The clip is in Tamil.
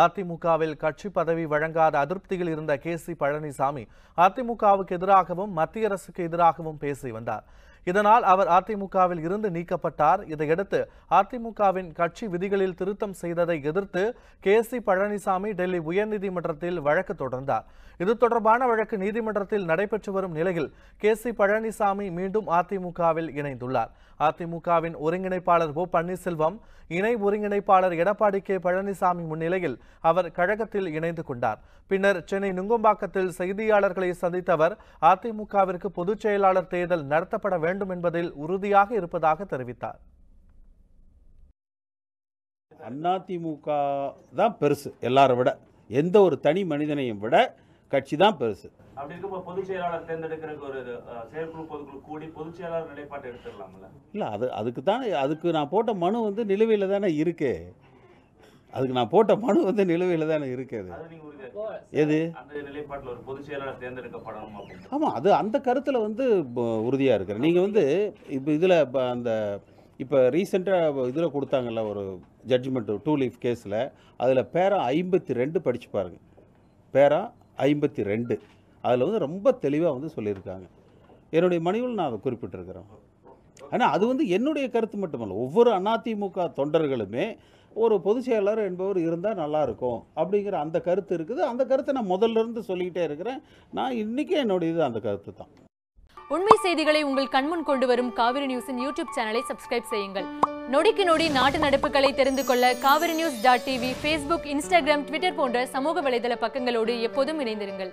அதிமுகவில் கட்சி பதவி வழங்காத அதிருப்தியில் இருந்த கே.சி. பழனிசாமி அதிமுகவுக்கு எதிராகவும் மத்திய அரசுக்கு எதிராகவும் பேசி வந்தார். இதனால் அவர் அதிமுகவில் இருந்து நீக்கப்பட்டார். இதையடுத்து அதிமுகவின் கட்சி விதிகளில் திருத்தம் செய்ததை எதிர்த்து கே.சி. பழனிசாமி டெல்லி உயர்நீதிமன்றத்தில் வழக்கு தொடர்ந்தார். இது தொடர்பான வழக்கு நீதிமன்றத்தில் நடைபெற்று வரும் நிலையில் கே.சி. பழனிசாமி மீண்டும் அதிமுகவில் இணைந்துள்ளார். அதிமுகவின் ஒருங்கிணைப்பாளர் ஓ. பன்னீர்செல்வம், இணை ஒருங்கிணைப்பாளர் எடப்பாடி கே. பழனிசாமி முன்னிலையில் அவர் கழகத்தில் இணைந்து கொண்டார். பின்னர் சென்னை நுங்கம்பாக்கத்தில் செய்தியாளர்களை சந்தித்த அவர் அதிமுகவிற்கு பொதுச் செயலாளர் தேர்தல் நடத்தப்பட வேண்டும் என்பதில் உறுதியாக இருப்பதாக தெரிவித்தார். அதிமுக தான் பெருசு, எல்லாரை விட எந்த ஒரு தனி மனிதனையும் விட கட்சி தான் பெருசு. அப்படி இருக்கப்போ பொதுச் செயலாளர் தேர்ந்தெடுக்கிறதுக்கு ஒரு செயற்குழு பொதுக்குழு கூடி பொதுச் செயலாளர் நிலைப்பாட்டை எடுத்துடலாம்ல? இல்லை, அதுக்கு நான் போட்ட மனு நிலுவையில் தானே இருக்கு. அதுக்கு நான் போட்ட மனு நிலுவையில் தானே இருக்குது. எது அந்த நிலைப்பாட்டில் ஒரு பொதுச் செயலாளர் தேர்ந்தெடுக்கப்படணும் அப்படின்னு? ஆமாம், அந்த கருத்தில் உறுதியாக இருக்கிறேன். நீங்கள் இப்போ இதில் இப்போ ரீசெண்டாக இதில் கொடுத்தாங்கல்ல ஒரு ஜட்ஜ்மெண்ட் 2 லீஃப் கேஸில், அதில் பேரா 52 படித்து பாருங்கள். பேரா 52 அதில் ரொம்ப தெளிவாக சொல்லியிருக்காங்க. என்னுடைய மனுவில் நான் அதை குறிப்பிட்டிருக்கிறேன். ஆனால் அது என்னுடைய கருத்து மட்டுமல்ல, ஒவ்வொரு அதிமுக தொண்டர்களுமே ஒரு பொதுச் செயலாளர் என்பவர் இருந்தால் நல்லாயிருக்கும் அப்படிங்கிற அந்த கருத்து இருக்குது. அந்த கருத்தை நான் முதல்ல இருந்து சொல்லிக்கிட்டே இருக்கிறேன். நான் இன்றைக்கி என்னுடைய அந்த கருத்து தான். உண்மை செய்திகளை உங்கள் கண்முன் கொண்டு வரும் காவிரி நியூஸின் யூடியூப் சேனலை சப்ஸ்கிரைப் செய்யுங்கள். நொடிக்கு நொடி நாட்டு நடப்புகளை தெரிந்து கொள்ள kaverinews.tv, Facebook, Instagram, Twitter போன்ற சமூக வலைதள பக்கங்களோடு எப்போதும் இணைந்திருங்கள்.